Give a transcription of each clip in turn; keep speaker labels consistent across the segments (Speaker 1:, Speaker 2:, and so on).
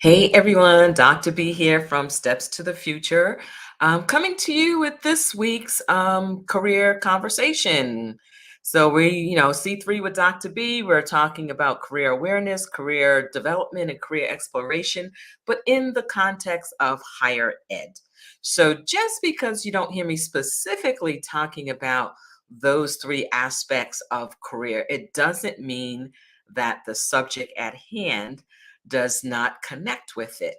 Speaker 1: Hey everyone, Dr. B here from Steps to the Future. Coming to you with this week's career conversation. So C3 with Dr. B, we're talking about career awareness, career development, and career exploration, but in the context of higher ed. So just because you don't hear me specifically talking about those three aspects of career, it doesn't mean that the subject at hand does not connect with it.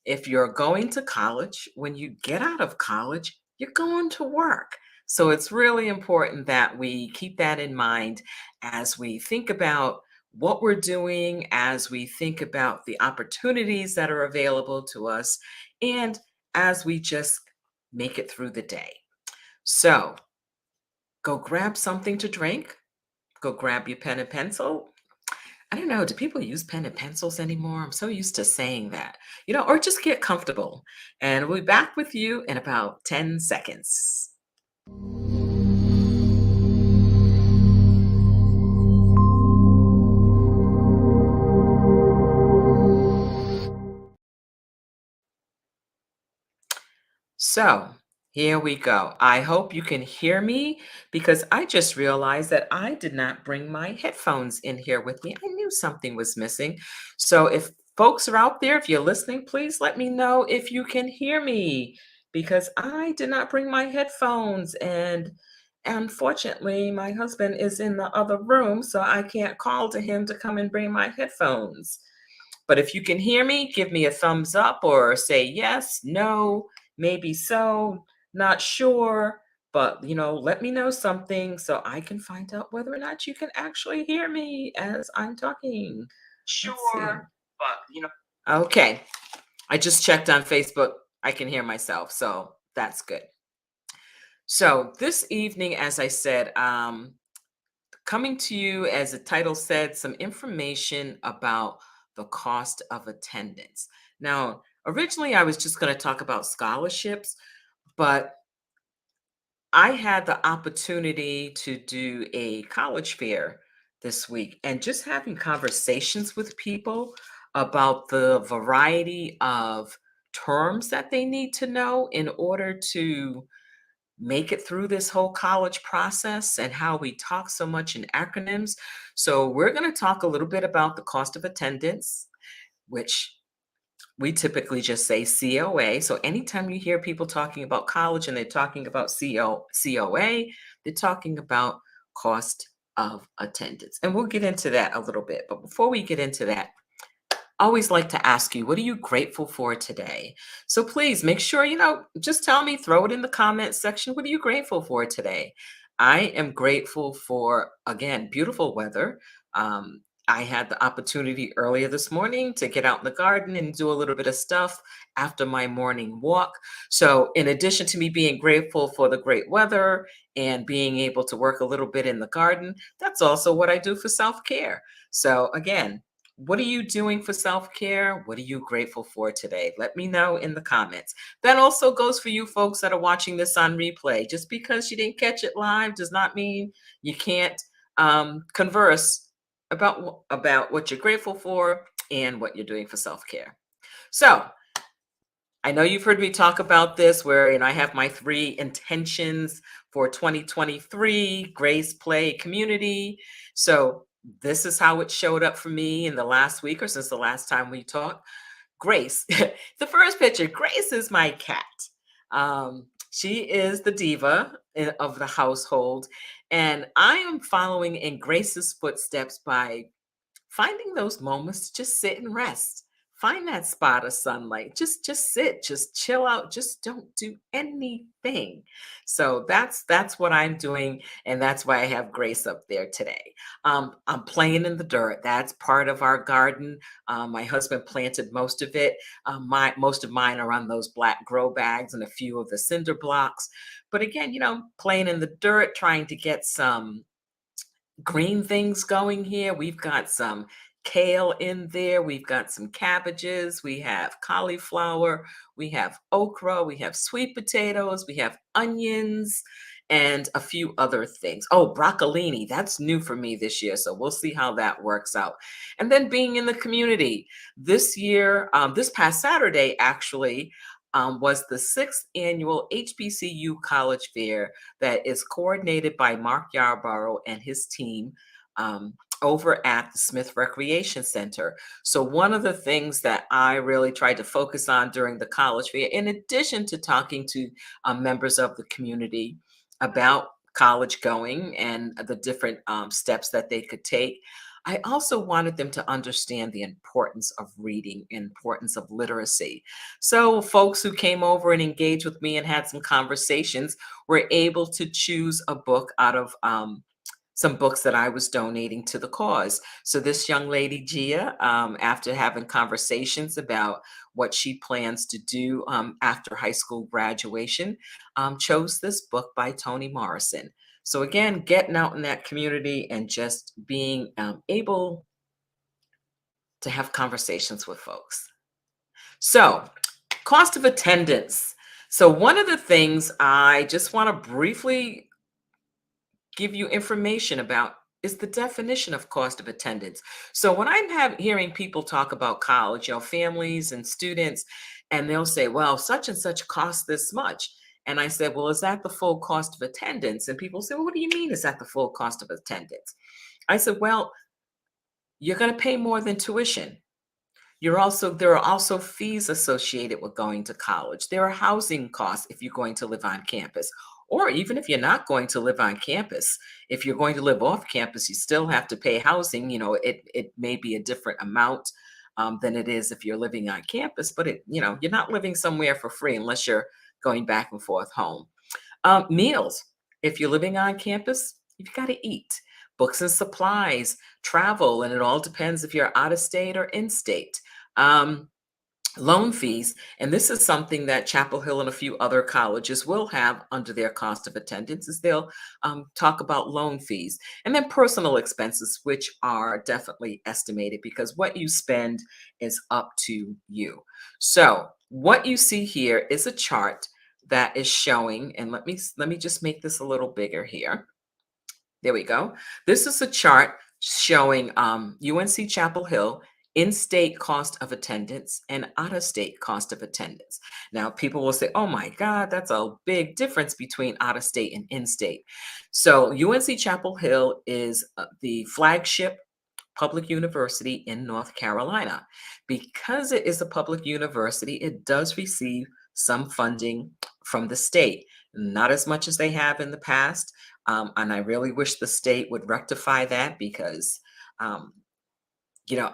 Speaker 1: If you're going to college, when you get out of college, you're going to work. So it's really important that we keep that in mind as we think about what we're doing, as we think about the opportunities that are available to us, and as we just make it through the day. So go grab something to drink, go grab your pen and pencil. I don't know, do people use pen and pencils anymore? I'm so used to saying that, or just get comfortable. And we'll be back with you in about 10 seconds. So here we go. I hope you can hear me because I just realized that I did not bring my headphones in here with me. I knew something was missing. So if folks are out there, if you're listening, please let me know if you can hear me because I did not bring my headphones. And unfortunately, my husband is in the other room, so I can't call to him to come and bring my headphones. But if you can hear me, give me a thumbs up or say yes, no, maybe so, not sure. But, let me know something so I can find out whether or not you can actually hear me as I'm talking. Let's see.
Speaker 2: Sure, but
Speaker 1: Okay. I just checked on Facebook. I can hear myself. So that's good. So this evening, as I said, coming to you, as the title said, some information about the cost of attendance. Now, originally, I was just going to talk about scholarships, but I had the opportunity to do a college fair this week and just having conversations with people about the variety of terms that they need to know in order to make it through this whole college process and how we talk so much in acronyms. So, we're going to talk a little bit about the cost of attendance, which we typically just say COA. So, anytime you hear people talking about college and they're talking about COA, they're talking about cost of attendance. And we'll get into that a little bit. But before we get into that, always like to ask you, what are you grateful for today? So please make sure, just tell me, throw it in the comments section. What are you grateful for today? I am grateful for, again, beautiful weather. I had the opportunity earlier this morning to get out in the garden and do a little bit of stuff after my morning walk. So, in addition to me being grateful for the great weather and being able to work a little bit in the garden, that's also what I do for self care. So, again, what are you doing for self care? What are you grateful for today? Let me know in the comments. That also goes for you folks that are watching this on replay. Just because you didn't catch it live does not mean you can't converse about what you're grateful for and what you're doing for self care. So, I know you've heard me talk about this where I have my three intentions for 2023: grace, play, community. So this is how it showed up for me in the last week or since the last time we talked. Grace. The first picture, Grace is my cat. She is the diva of the household. And I am following in Grace's footsteps by finding those moments to just sit and rest. Find that spot of sunlight. Just sit, just chill out, just don't do anything. So that's what I'm doing, and that's why I have Grace up there today. I'm playing in the dirt. That's part of our garden. My husband planted most of it. Most of mine are on those black grow bags and a few of the cinder blocks. But again, playing in the dirt, trying to get some green things going here. We've got some kale in there. We've got some cabbages. We have cauliflower. We have okra. We have sweet potatoes. We have onions. and a few other things. Oh, broccolini, that's new for me this year. So we'll see how that works out. And then being in the community this year, this past Saturday, actually. Was the sixth annual HBCU College Fair that is coordinated by Mark Yarborough and his team over at the Smith Recreation Center. So, one of the things that I really tried to focus on during the college fair, in addition to talking to members of the community about college going and the different steps that they could take, I also wanted them to understand the importance of reading, importance of literacy. So, folks who came over and engaged with me and had some conversations were able to choose a book out of some books that I was donating to the cause. So this young lady, Gia, after having conversations about what she plans to do after high school graduation, chose this book by Toni Morrison. So again, getting out in that community and just being able to have conversations with folks. So, cost of attendance. So, one of the things I just want to briefly give you information about is the definition of cost of attendance. So when hearing people talk about college, families and students, and they'll say, well, such and such costs this much. And I said, well, is that the full cost of attendance? And people say, well, what do you mean is that the full cost of attendance? I said, well, you're going to pay more than tuition. There are also fees associated with going to college. There are housing costs if you're going to live on campus, or even if you're not going to live on campus. If you're going to live off campus, you still have to pay housing. It may be a different amount than it is if you're living on campus, but you're not living somewhere for free unless you're going back and forth home. Meals. If you're living on campus, you've got to eat. Books and supplies, travel, and it all depends if you're out of state or in state. Um, Loan fees, and this is something that Chapel Hill and a few other colleges will have under their cost of attendance, is they'll talk about loan fees. And then personal expenses, which are definitely estimated because what you spend is up to you. So what you see here is a chart that is showing, and let me just make this a little bigger here. There we go. This is a chart showing UNC Chapel Hill in-state cost of attendance and out-of-state cost of attendance. Now, people will say, oh my God, that's a big difference between out-of-state and in-state. So UNC Chapel Hill is the flagship public university in North Carolina. Because it is a public university, it does receive some funding from the state, not as much as they have in the past. And I really wish the state would rectify that because, um,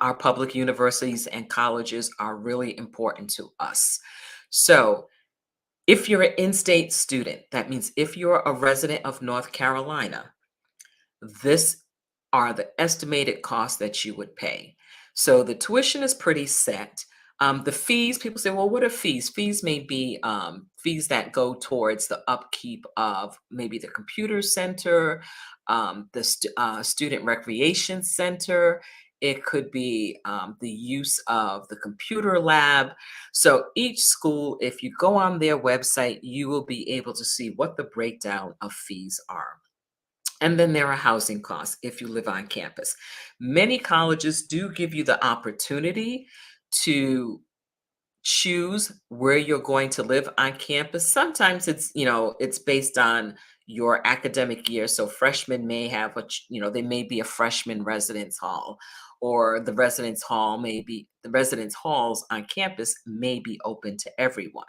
Speaker 1: our public universities and colleges are really important to us. So, if you're an in state student, that means if you're a resident of North Carolina, this are the estimated costs that you would pay. So the tuition is pretty set. The fees, people say, well, what are fees? Fees may be fees that go towards the upkeep of maybe the computer center, the student recreation center. It could be the use of the computer lab. So each school, if you go on their website, you will be able to see what the breakdown of fees are. And then there are housing costs if you live on campus. Many colleges do give you the opportunity to choose where you're going to live on campus. Sometimes it's based on your academic year. So freshmen may have they may be a freshman residence hall, or the residence halls on campus may be open to everyone.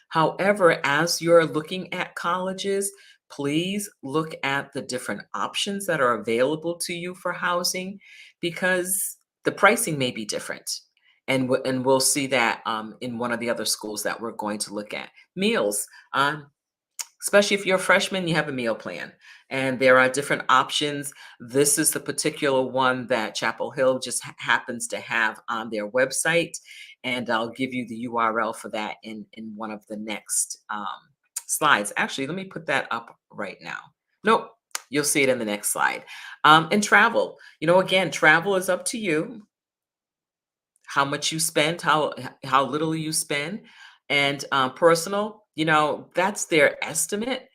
Speaker 1: However, as you're looking at colleges, please look at the different options that are available to you for housing because the pricing may be different. And we'll see that in one of the other schools that we're going to look at. Meals. Especially if you're a freshman, you have a meal plan, and there are different options. This is the particular one that Chapel Hill just happens to have on their website, and I'll give you the URL for that in one of the next slides. Actually, let me put that up right now. Nope, you'll see it in the next slide. And travel, again, travel is up to you. How much you spend, how little you spend, and personal, that's their estimate.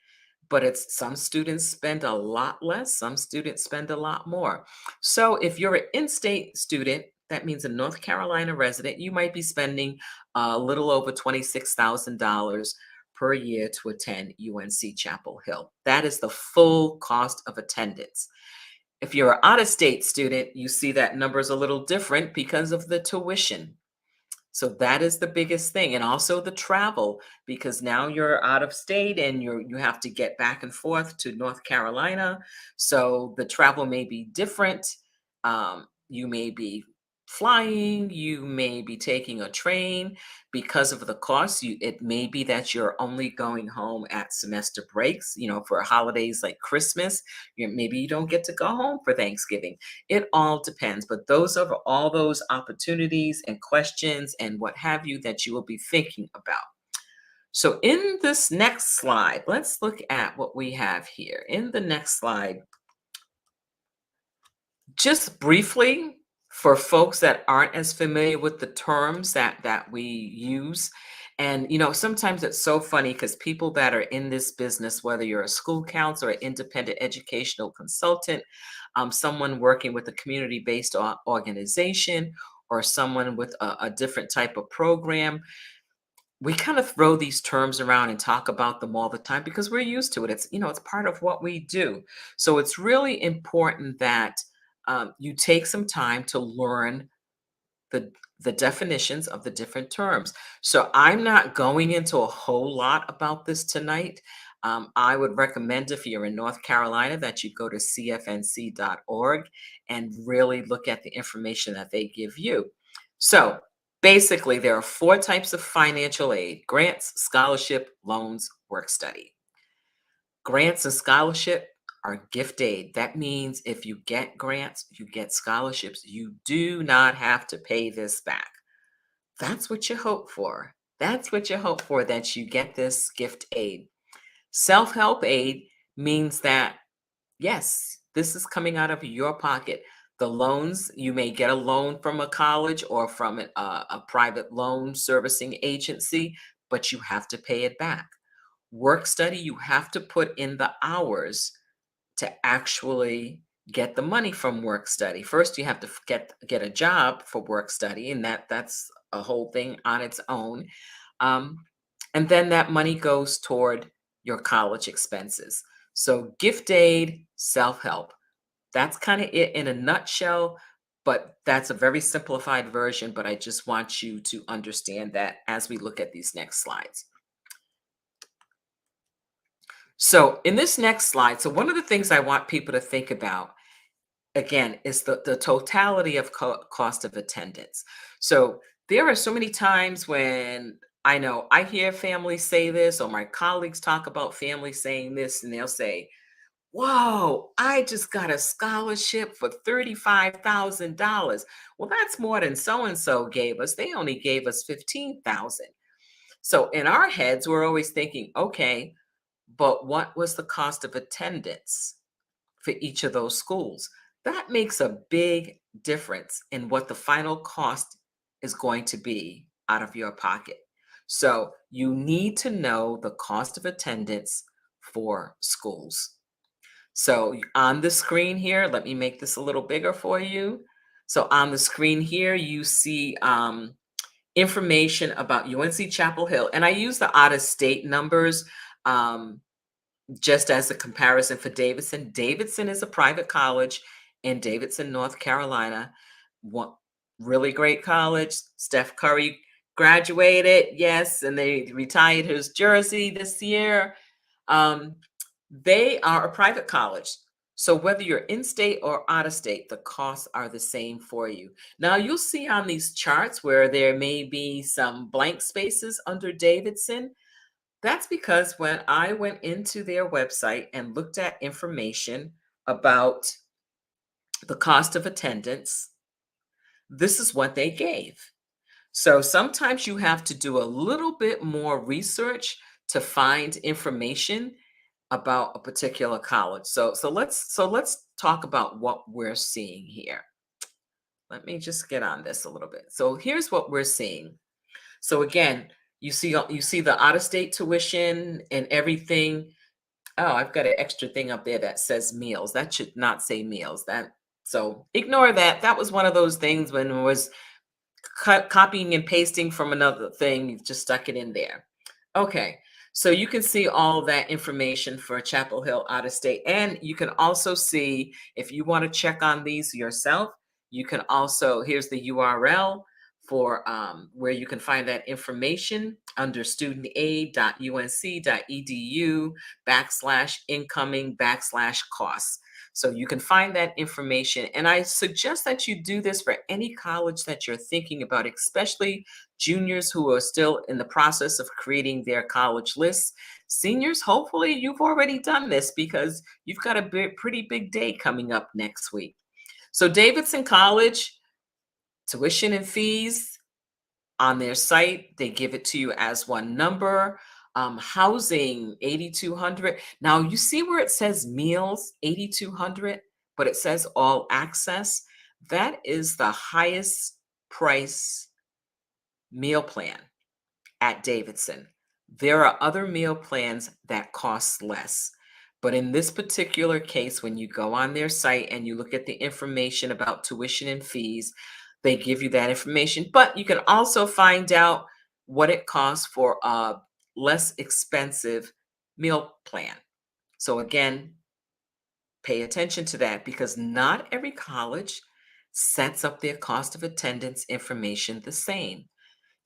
Speaker 1: but it's some students spend a lot less, some students spend a lot more. So if you're an in-state student, that means a North Carolina resident, you might be spending a little over $26,000 per year to attend UNC Chapel Hill. That is the full cost of attendance. If you're an out-of-state student, you see that number is a little different because of the tuition. So that is the biggest thing, and also the travel, because now you're out of state and you have to get back and forth to North Carolina. So the travel may be different. You may be flying, you may be taking a train. Because of the cost, it may be that you're only going home at semester breaks, for holidays like Christmas. Maybe you don't get to go home for Thanksgiving. It all depends, but those are all those opportunities and questions and what have you that you will be thinking about. So in this next slide, let's look at what we have here. In the next slide, just briefly, for folks that aren't as familiar with the terms that we use, and sometimes it's so funny because people that are in this business, whether you're a school counselor, an independent educational consultant, someone working with a community-based organization, or someone with a different type of program, we kind of throw these terms around and talk about them all the time because we're used to it. It's part of what we do. So it's really important that you take some time to learn the the definitions of the different terms. So I'm not going into a whole lot about this tonight. I would recommend, if you're in North Carolina, that you go to cfnc.org and really look at the information that they give you. So basically, there are four types of financial aid: grants, scholarship, loans, work study. Grants and scholarship are gift aid. That means if you get grants, you get scholarships, you do not have to pay this back. That's what you hope for. That's what you hope for, that you get this gift aid. Self help aid means that, yes, this is coming out of your pocket. The loans, you may get a loan from a college or from a private loan servicing agency, but you have to pay it back. Work study, you have to put in the hours to actually get the money from work study. First, you have to get a job for work study, and that's a whole thing on its own. Um, and then that money goes toward your college expenses. So gift aid, self-help. That's kind of it in a nutshell, but that's a very simplified version. But I just want you to understand that as we look at these next slides. So in this next slide, so one of the things I want people to think about, again, is the totality of cost of attendance. So there are so many times when I know I hear families say this, or my colleagues talk about families saying this, and they'll say, "Whoa, I just got a scholarship for $35,000. Well, that's more than so and so gave us. They only gave us 15,000." So in our heads, we're always thinking, okay, but what was the cost of attendance for each of those schools? That makes a big difference in what the final cost is going to be out of your pocket. So you need to know the cost of attendance for schools. So on the screen here, let me make this a little bigger for you. So on the screen here, you see information about UNC Chapel Hill. And I use the out of state numbers um, just as a comparison for Davidson. Davidson is a private college in Davidson, North Carolina. One really great college. Steph Curry graduated, yes, and they retired his jersey this year. Um, they are a private college. So whether you're in state or out of state, the costs are the same for you. Now you'll see on these charts where there may be some blank spaces under Davidson. That's because when I went into their website and looked at information about the cost of attendance, this is what they gave. So sometimes you have to do a little bit more research to find information about a particular college. So let's talk about what we're seeing here. Let me just get on this a little bit. So here's what we're seeing. So again, you see the out-of-state tuition and everything. Oh, I've got an extra thing up there that says meals. That should not say meals. That so ignore that. That was one of those things when it was copying and pasting from another thing, you just stuck it in there. Okay, so you can see all that information for Chapel Hill out of state. And you can also see, if you want to check on these yourself, you can also, here's the URL for where you can find that information under studentaid.unc.edu /incoming /costs. So you can find that information. And I suggest that you do this for any college that you're thinking about, especially juniors who are still in the process of creating their college lists. Seniors, hopefully you've already done this because you've got a pretty big day coming up next week. So Davidson College, tuition and fees on their site, they give it to you as one number. Housing 8,200. Now you see where it says meals 8,200, but it says all access. That is the highest price meal plan at Davidson. There are other meal plans that cost less. But in this particular case, when you go on their site and you look at the information about tuition and fees, they give you that information. But you can also find out what it costs for a less expensive meal plan. So, again, pay attention to that because not every college sets up their cost of attendance information the same.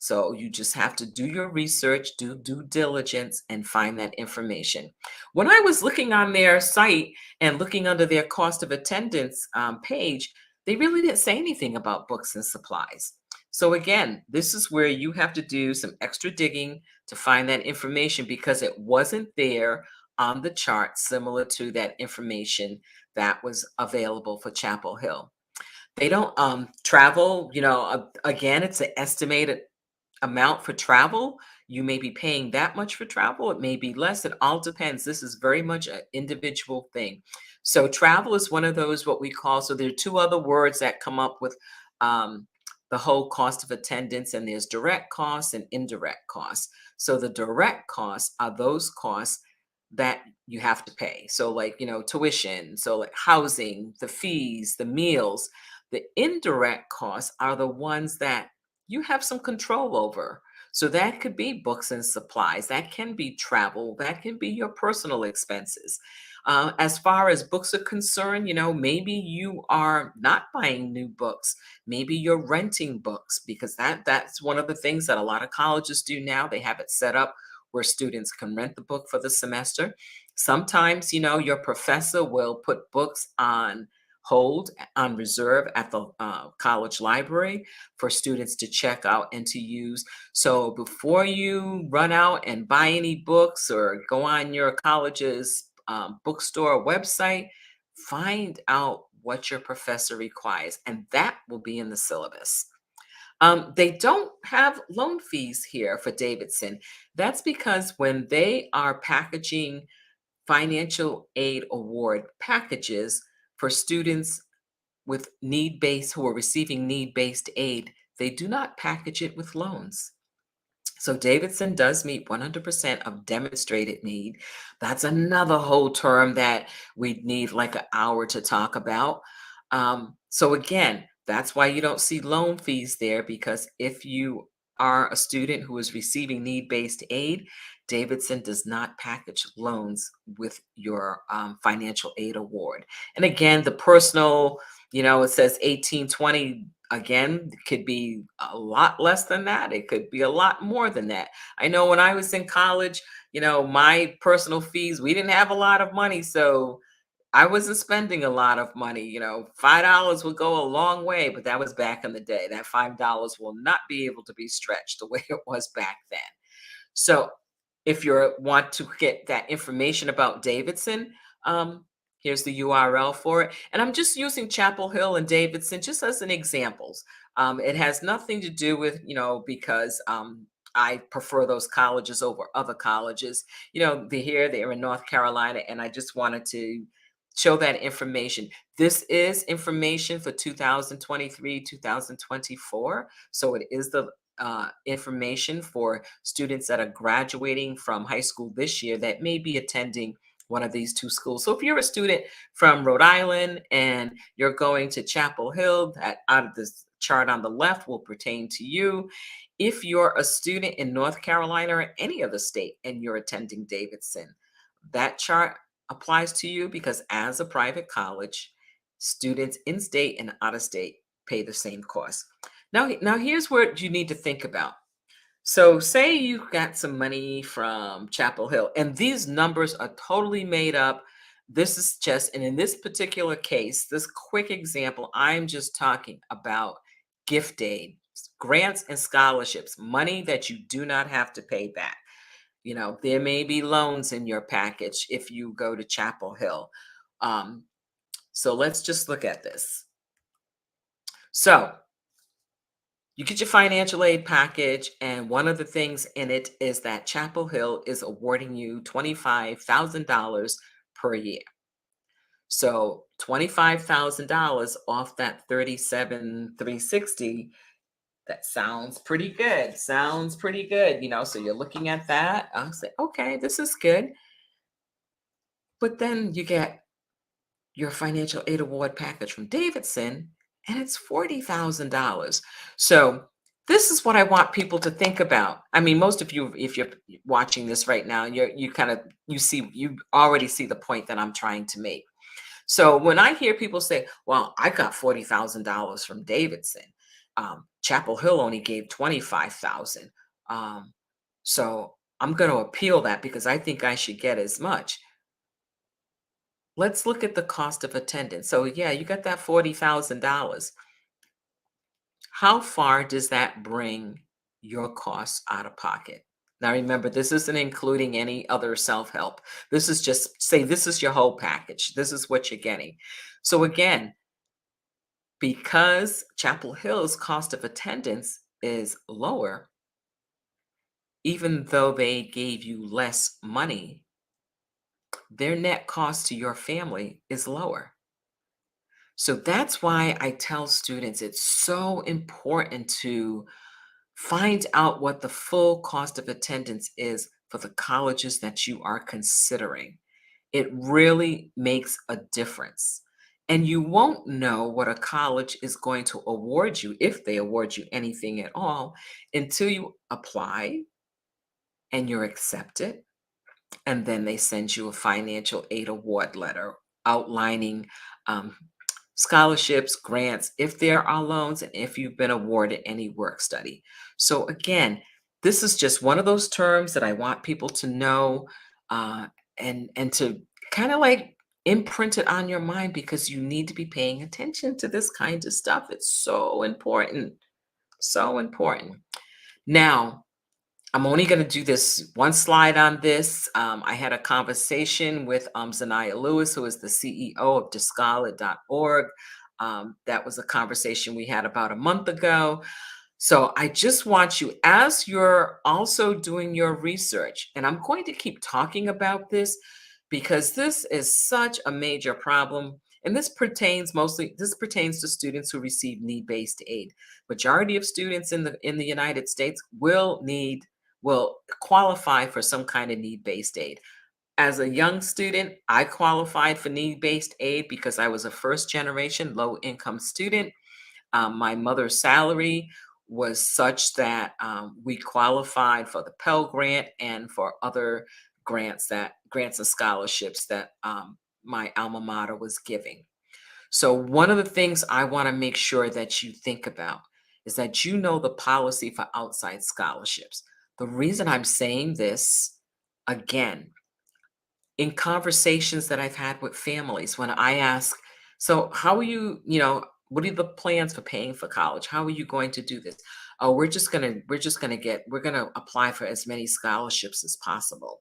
Speaker 1: So you just have to do your research, do due diligence, and find that information. When I was looking on their site and looking under their cost of attendance page, they really didn't say anything about books and supplies. So again, this is where you have to do some extra digging to find that information because it wasn't there on the chart, similar to that information that was available for Chapel Hill. They don't travel, again, it's an estimated amount for travel. You may be paying that much for travel. It may be less. It all depends. This is very much an individual thing. So travel is one of those what we call. So there are two other words that come up with um, the whole cost of attendance, and there's direct costs and indirect costs. So the direct costs are those costs that you have to pay. So like tuition, so like housing, the fees, the meals. The indirect costs are the ones that you have some control over. So that could be books and supplies, that can be travel, that can be your personal expenses. As far as books are concerned, maybe you are not buying new books. Maybe you're renting books because that's one of the things that a lot of colleges do now. They have it set up where students can rent the book for the semester. Sometimes, your professor will put books on hold, on reserve at the college library for students to check out and to use. So before you run out and buy any books or go on your college's bookstore website, find out what your professor requires, and that will be in the syllabus. They don't have loan fees here for Davidson. That's because when they are packaging financial aid award packages for students with need-based who are receiving need-based aid, they do not package it with loans. So Davidson does meet 100% of demonstrated need. That's another whole term that we'd need like an hour to talk about. So again, that's why you don't see loan fees there, because if you are a student who is receiving need-based aid, Davidson does not package loans with your financial aid award. And again, the personal, it says 1820. Again, it could be a lot less than that. It could be a lot more than that. I know when I was in college, my personal fees, we didn't have a lot of money. So I wasn't spending a lot of money. $5 would go a long way, but that was back in the day. That $5 will not be able to be stretched the way it was back then. So if you want to get that information about Davidson, here's the URL for it. And I'm just using Chapel Hill and Davidson just as an examples. It has nothing to do with, because I prefer those colleges over other colleges. They're in North Carolina, and I just wanted to show that information. This is information for 2023, 2024. So it is the information for students that are graduating from high school this year that may be attending one of these two schools. So if you're a student from Rhode Island and you're going to Chapel Hill, that out of this chart on the left will pertain to you. If you're a student in North Carolina or any other state and you're attending Davidson, that chart applies to you because as a private college, students in state and out of state pay the same cost. Now here's what you need to think about. So, say you got some money from Chapel Hill, and these numbers are totally made up. This is just, and in this particular case, this quick example, I'm just talking about gift aid, grants, and scholarships, money that you do not have to pay back. There may be loans in your package if you go to Chapel Hill. Um, so, let's just look at this. So, you get your financial aid package, and one of the things in it is that Chapel Hill is awarding you $25,000 per year. So $25,000 off that 37,360. That sounds pretty good. Sounds pretty good. So you're looking at that. I'll say, okay, this is good. But then you get your financial aid award package from Davidson, and it's $40,000. So this is what I want people to think about. I mean, most of you, if you're watching this right now, you already see the point that I'm trying to make. So when I hear people say, "Well, I got $40,000 from Davidson," Chapel Hill only gave 25,000. So I'm going to appeal that because I think I should get as much. Let's look at the cost of attendance. So yeah, you got that $40,000. How far does that bring your costs out of pocket? Now remember, this isn't including any other self-help. This is just say this is your whole package. This is what you're getting. So again, because Chapel Hill's cost of attendance is lower, even though they gave you less money, their net cost to your family is lower. So that's why I tell students it's so important to find out what the full cost of attendance is for the colleges that you are considering. It really makes a difference. And you won't know what a college is going to award you, if they award you anything at all, until you apply and you're accepted. And then they send you a financial aid award letter outlining um, scholarships, grants, if there are loans, and if you've been awarded any work study. So again, this is just one of those terms that I want people to know, uh, and to kind of like imprint it on your mind because you need to be paying attention to this kind of stuff. It's so important, so important. Now, I'm only going to do this one slide on this. I had a conversation with Zanaya Lewis, who is the CEO of discolored.org. That was a conversation we had about a month ago. So I just want you, as you're also doing your research, and I'm going to keep talking about this because this is such a major problem. And this pertains to students who receive need-based aid. Majority of students in the United States will qualify for some kind of need-based aid. As a young student, I qualified for need-based aid because I was a first-generation low-income student. My mother's salary was such that we qualified for the Pell Grant and for other grants and scholarships that my alma mater was giving. So one of the things I want to make sure that you think about is that you know the policy for outside scholarships. The reason I'm saying this, again, in conversations that I've had with families, when I ask, so how are what are the plans for paying for college? How are you going to do this? Oh, we're gonna apply for as many scholarships as possible.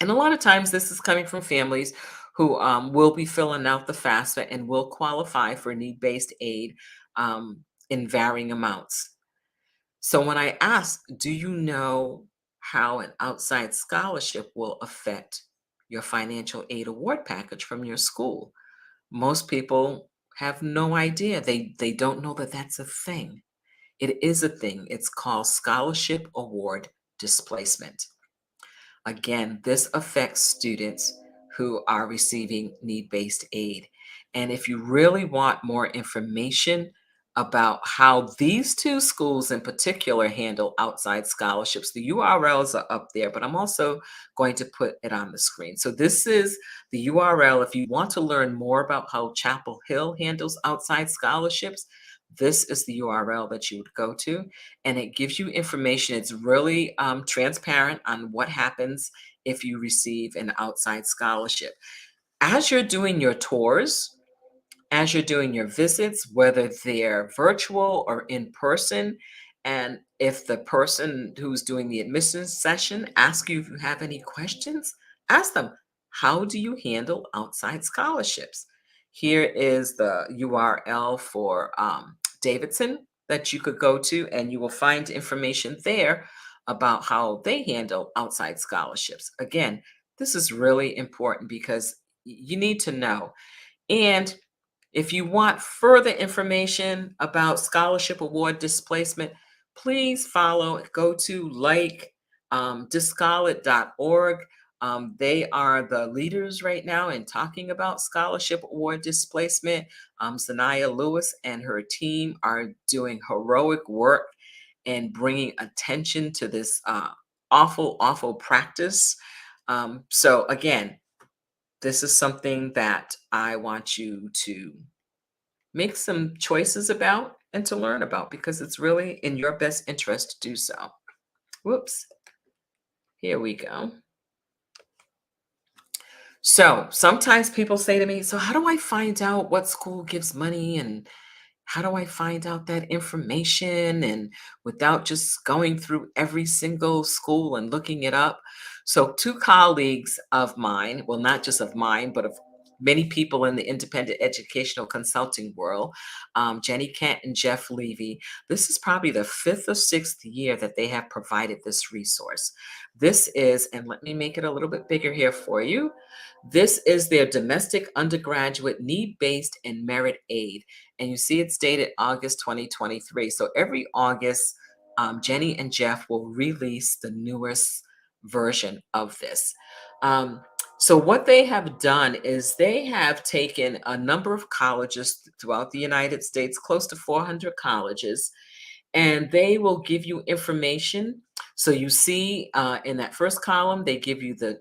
Speaker 1: And a lot of times this is coming from families who will be filling out the FAFSA and will qualify for need-based aid in varying amounts. So when I ask, do you know how an outside scholarship will affect your financial aid award package from your school? Most people have no idea. They don't know that that's a thing. It is a thing. It's called scholarship award displacement. Again, this affects students who are receiving need-based aid. And if you really want more information about how these two schools in particular handle outside scholarships, the URLs are up there, but I'm also going to put it on the screen. So this is the URL. If you want to learn more about how Chapel Hill handles outside scholarships, this is the URL that you would go to, and it gives you information. It's really transparent on what happens if you receive an outside scholarship. As you're doing your tours, as you're doing your visits, whether they're virtual or in person, and if the person who's doing the admissions session asks you if you have any questions, ask them, how do you handle outside scholarships? Here is the URL for Davidson that you could go to, and you will find information there about how they handle outside scholarships. Again, this is really important because you need to know. And if you want further information about scholarship award displacement, please go to discollet.org. They are the leaders right now in talking about scholarship award displacement. Zanaya Lewis and her team are doing heroic work and bringing attention to this awful, awful practice. So again, this is something that I want you to make some choices about and to learn about because it's really in your best interest to do so. Whoops. Here we go. So sometimes people say to me, so how do I find out what school gives money, and how do I find out that information, and without just going through every single school and looking it up? So two colleagues of mine, well, not just of mine, but of many people in the independent educational consulting world, Jenny Kent and Jeff Levy, this is probably the fifth or sixth year that they have provided this resource. This is, and let me make it a little bit bigger here for you. This is their domestic undergraduate need-based and merit aid. And you see it's dated August 2023. So every August, Jenny and Jeff will release the newest version of this. So what they have done is they have taken a number of colleges throughout the United States, close to 400 colleges, and they will give you information. So you see in that first column, they give you the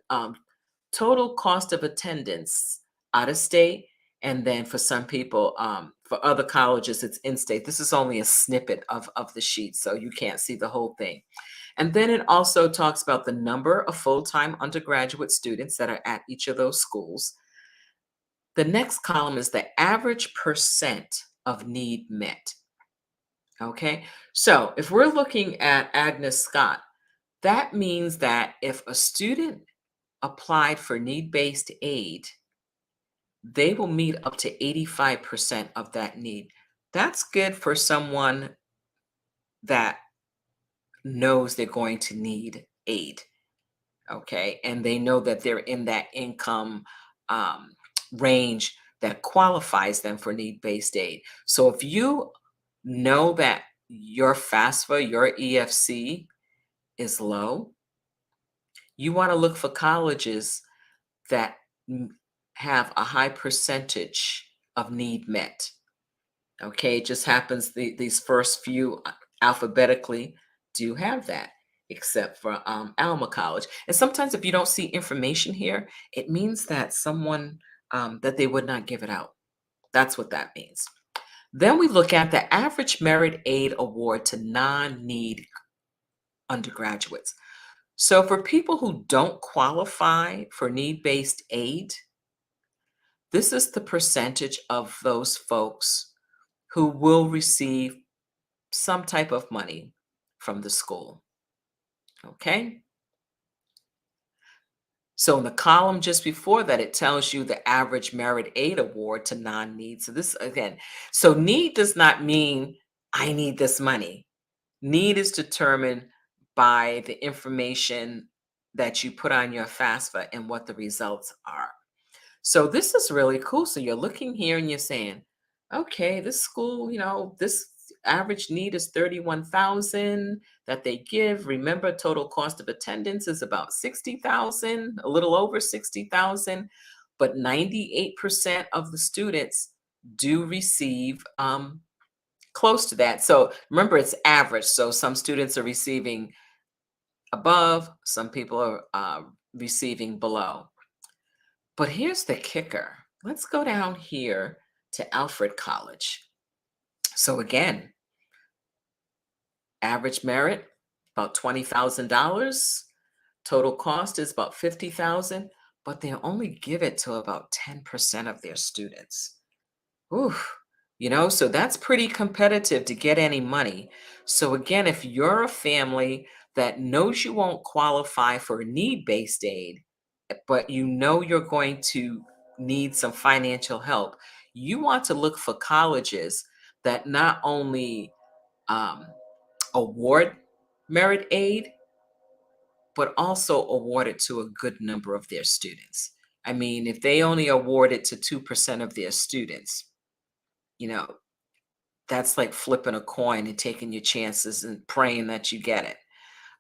Speaker 1: total cost of attendance out of state. And then for some people, for other colleges, it's in-state. This is only a snippet of the sheet, so you can't see the whole thing. And then it also talks about the number of full-time undergraduate students that are at each of those schools. The next column is the average percent of need met. Okay, so if we're looking at Agnes Scott, that means that if a student applied for need-based aid, they will meet up to 85% of that need. That's good for someone that knows they're going to need aid, okay? And they know that they're in that income um, range that qualifies them for need-based aid. So if you know that your FAFSA, your EFC is low, you want to look for colleges that have a high percentage of need met. Okay, it just happens these first few alphabetically do have that, except for Alma College. And sometimes if you don't see information here, it means that someone, that they would not give it out. That's what that means. Then we look at the average merit aid award to non-need undergraduates. So for people who don't qualify for need-based aid, this is the percentage of those folks who will receive some type of money from the school. Okay? So in the column just before that, it tells you the average merit aid award to non-need. So this again, so need does not mean I need this money. Need is determined by the information that you put on your FAFSA and what the results are. So this is really cool. So you're looking here and you're saying, okay, this school, this average need is 31,000 that they give. Remember, total cost of attendance is about 60,000, a little over 60,000, but 98% of the students do receive close to that. So remember, it's average. So some students are receiving above, some people are receiving below. But here's the kicker. Let's go down here to Alfred College. So again, average merit about $20,000. Total cost is about 50,000, but they only give it to about 10% of their students. Oof. So that's pretty competitive to get any money. So again, if you're a family that knows you won't qualify for need-based aid, but you know you're going to need some financial help, you want to look for colleges that not only um, award merit aid, but also award it to a good number of their students. I mean, if they only award it to 2% of their students, you know, that's like flipping a coin and taking your chances and praying that you get it.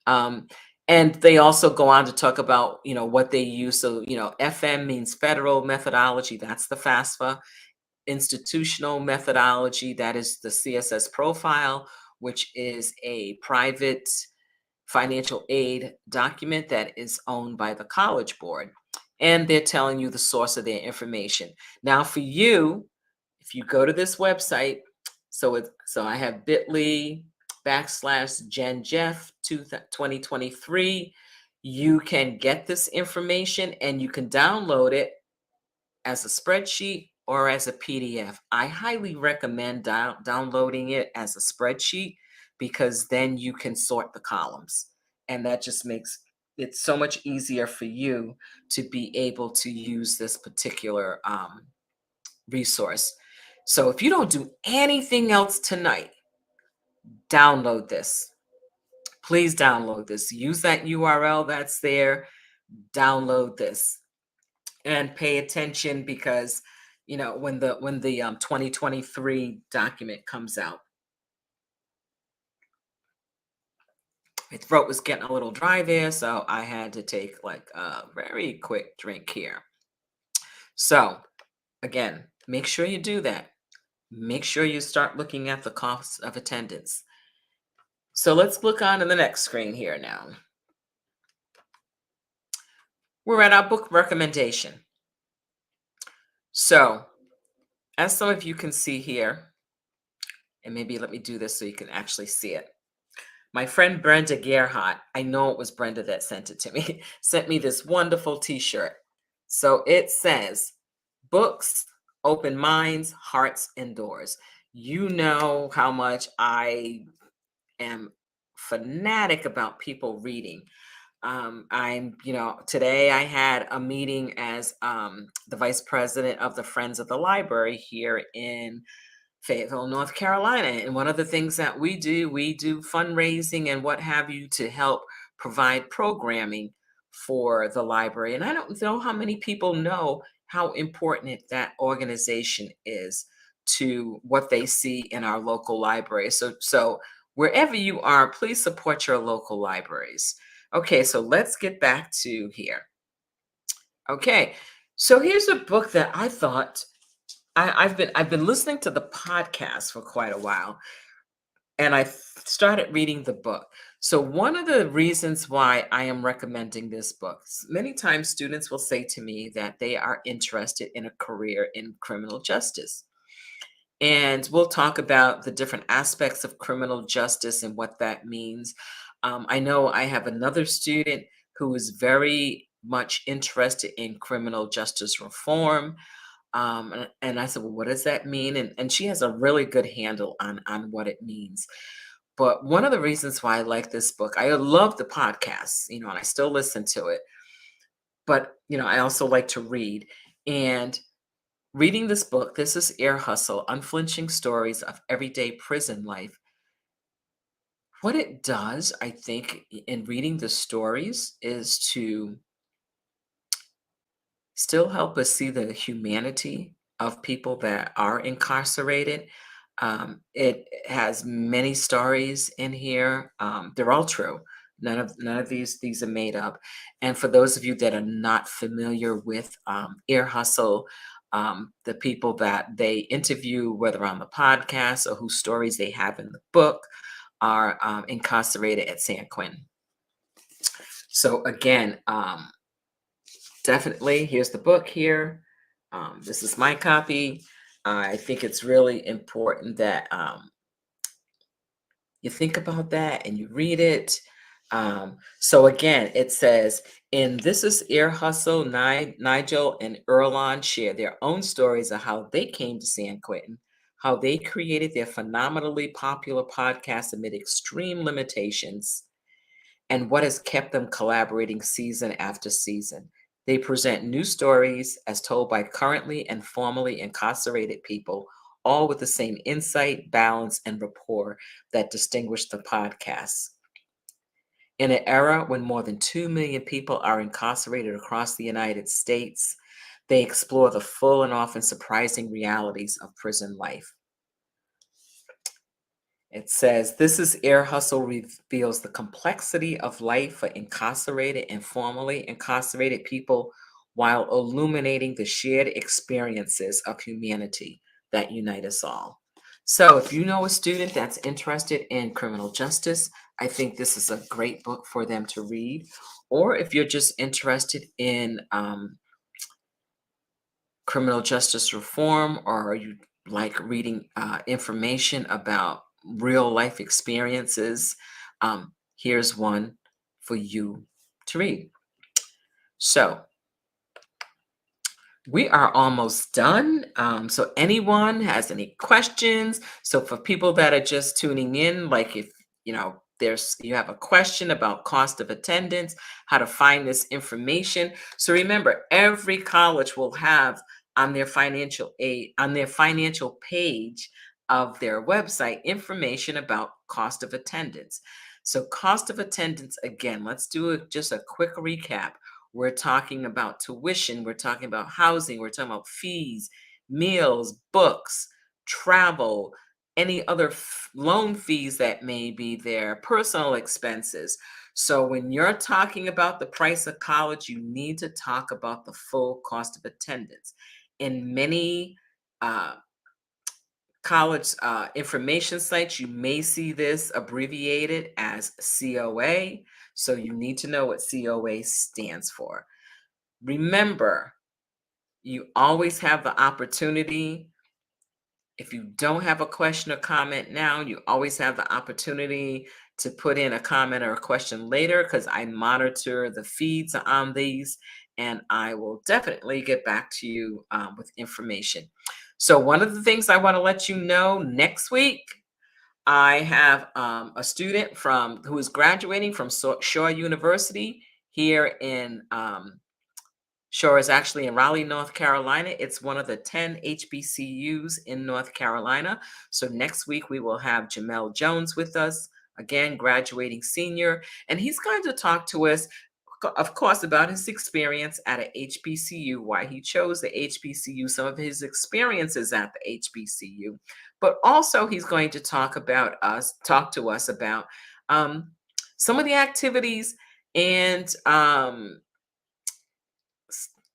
Speaker 1: Um, and they also go on to talk about, what they use. So, FM means federal methodology. That's the FAFSA. Institutional methodology, that is the CSS profile, which is a private financial aid document that is owned by the College Board. And they're telling you the source of their information. Now, for you, if you go to this website, so I have bit.ly/GenJeff 2023. You can get this information and you can download it as a spreadsheet or as a PDF. I highly recommend downloading it as a spreadsheet because then you can sort the columns. And that just makes it so much easier for you to be able to use this particular resource. So if you don't do anything else tonight, download this. Please download this. Use that URL that's there. Download this and pay attention because when the 2023 document comes out. My throat was getting a little dry there, so I had to take like a very quick drink here. So again, make sure you do that. Make sure you start looking at the costs of attendance. So let's look on to the next screen here now. We're at our book recommendation. So as some of you can see here, and maybe let me do this so you can actually see it. My friend Brenda Gerhardt, I know it was Brenda that sent it to me, sent me this wonderful t-shirt. So it says, books, open minds, hearts, and doors. You know how much I am fanatic about people reading. Today I had a meeting as the vice president of the Friends of the Library here in Fayetteville, North Carolina. And one of the things that we do fundraising and what have you to help provide programming for the library. And I don't know how many people know how important that organization is to what they see in our local library. So wherever you are, please support your local libraries. Okay, so let's get back to here. Okay, so here's a book that I thought I've been listening to the podcast for quite a while, and I started reading the book. So one of the reasons why I am recommending this book, many times students will say to me that they are interested in a career in criminal justice. And we'll talk about the different aspects of criminal justice and what that means. I know I have another student who is very much interested in criminal justice reform. And I said, well, what does that mean? And she has a really good handle on what it means. But one of the reasons why I like this book, I love the podcasts, and I still listen to it. But, I also like to read. And reading this book, this is Ear Hustle, Unflinching Stories of Everyday Prison Life. What it does, I think, in reading the stories is to still help us see the humanity of people that are incarcerated. It has many stories in here. They're all true. None of these are made up. And for those of you that are not familiar with Ear Hustle, the people that they interview, whether on the podcast or whose stories they have in the book, are incarcerated at San Quentin. So again, definitely, here's the book here. This is my copy. I think it's really important that you think about that and you read it. So again, it says, in This Is Ear Hustle, Nigel and Erlon share their own stories of how they came to San Quentin, how they created their phenomenally popular podcast amid extreme limitations, and what has kept them collaborating season after season. They present new stories as told by currently and formerly incarcerated people, all with the same insight, balance, and rapport that distinguish the podcasts. In an era when more than 2 million people are incarcerated across the United States, they explore the full and often surprising realities of prison life. It says, This Is Ear Hustle reveals the complexity of life for incarcerated and formerly incarcerated people while illuminating the shared experiences of humanity that unite us all. So, if you know a student that's interested in criminal justice, I think this is a great book for them to read. Or if you're just interested in criminal justice reform, or you like reading information about real life experiences, here's one for you to read. So, we are almost done. So, anyone has any questions? So, for people that are just tuning in, like if you have a question about cost of attendance, how to find this information. So remember, every college will have on their financial aid on their financial page of their website information about cost of attendance. So cost of attendance, again, let's do just a quick recap. We're talking about tuition, we're talking about housing, we're talking about fees, meals, books, travel, any other loan fees that may be there, personal expenses. So when you're talking about the price of college, you need to talk about the full cost of attendance. In many college information sites, you may see this abbreviated as COA. So you need to know what COA stands for. Remember, you always have the opportunity. If you don't have a question or comment now, you always have the opportunity to put in a comment or a question later, because I monitor the feeds on these, and I will definitely get back to you with information. So one of the things I want to let you know, next week, I have a student who is graduating from Shaw University here in Shore is actually in Raleigh, North Carolina. It's one of the 10 HBCUs in North Carolina. So next week we will have Jamel Jones with us, again, graduating senior, and he's going to talk to us, of course, about his experience at a HBCU, why he chose the HBCU, some of his experiences at the HBCU, but also he's going to talk to us about some of the activities and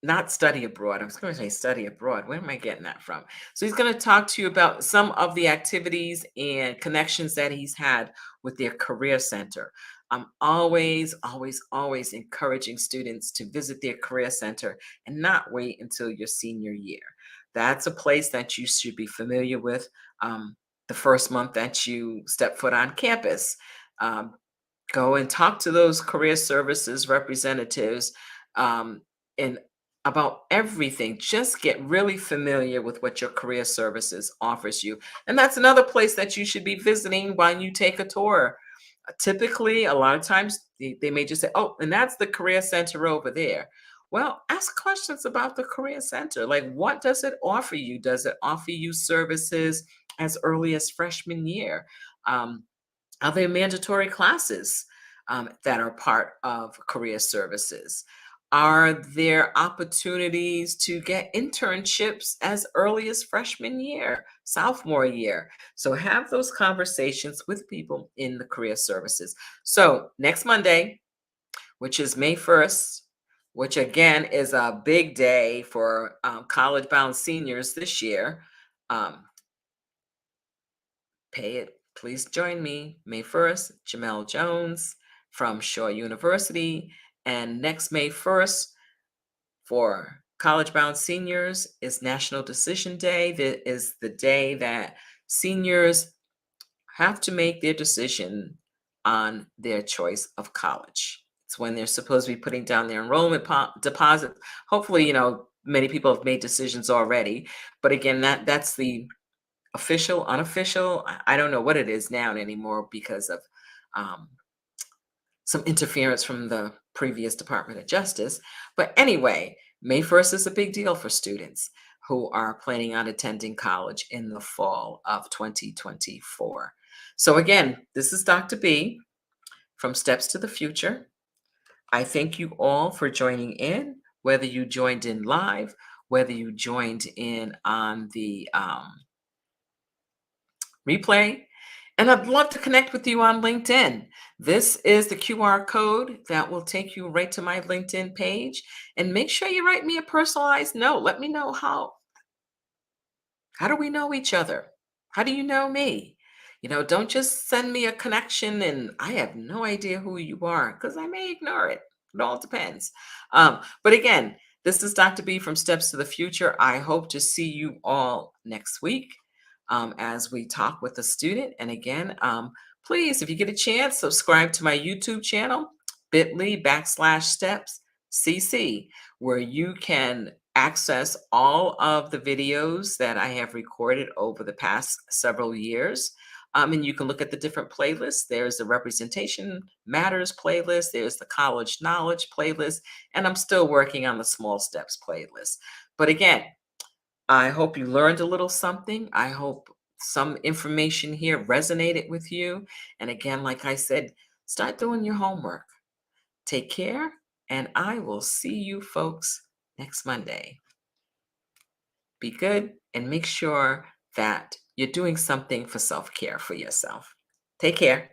Speaker 1: not study abroad. I was going to say study abroad. Where am I getting that from? So he's going to talk to you about some of the activities and connections that he's had with their career center. I'm always, always, always encouraging students to visit their career center and not wait until your senior year. That's a place that you should be familiar with the first month that you step foot on campus. Um, Go and talk to those career services representatives, and about everything. Just get really familiar with what your career services offers you. And that's another place that you should be visiting while you take a tour. Typically, a lot of times they may just say, oh, and that's the career center over there. Well, ask questions about the career center. Like, what does it offer you? Does it offer you services as early as freshman year? Are there mandatory classes that are part of career services? Are there opportunities to get internships as early as freshman year, sophomore year? So have those conversations with people in the career services. So next Monday, which is May 1st, which again is a big day for college bound seniors this year. Um, Pay it. Please join me. May 1st, Jamel Jones from Shaw University. And next May 1st, for college bound seniors, is National Decision Day. That is the day that seniors have to make their decision on their choice of college. It's when they're supposed to be putting down their enrollment deposit. Hopefully, many people have made decisions already. But again, that's the official, unofficial. I don't know what it is now anymore because of um, some interference from the previous Department of Justice. But anyway, May 1st is a big deal for students who are planning on attending college in the fall of 2024. So again, this is Dr. B from Steps to the Future. I thank you all for joining in, whether you joined in live, whether you joined in on the replay. And I'd love to connect with you on LinkedIn. This is the QR code that will take you right to my LinkedIn page. And make sure you write me a personalized note. Let me know how do we know each other? How do you know me? Don't just send me a connection and I have no idea who you are because I may ignore it. It all depends. But again, this is Dr. B from Steps to the Future. I hope to see you all next week as we talk with a student. And again, please, if you get a chance, subscribe to my YouTube channel, bit.ly/steps CC, where you can access all of the videos that I have recorded over the past several years. And you can look at the different playlists. There's the Representation Matters playlist, there's the College Knowledge playlist, and I'm still working on the Small Steps playlist. But again, I hope you learned a little something. I hope some information here resonated with you. And again, like I said, start doing your homework. Take care, and I will see you folks next Monday. Be good and make sure that you're doing something for self-care for yourself. Take care.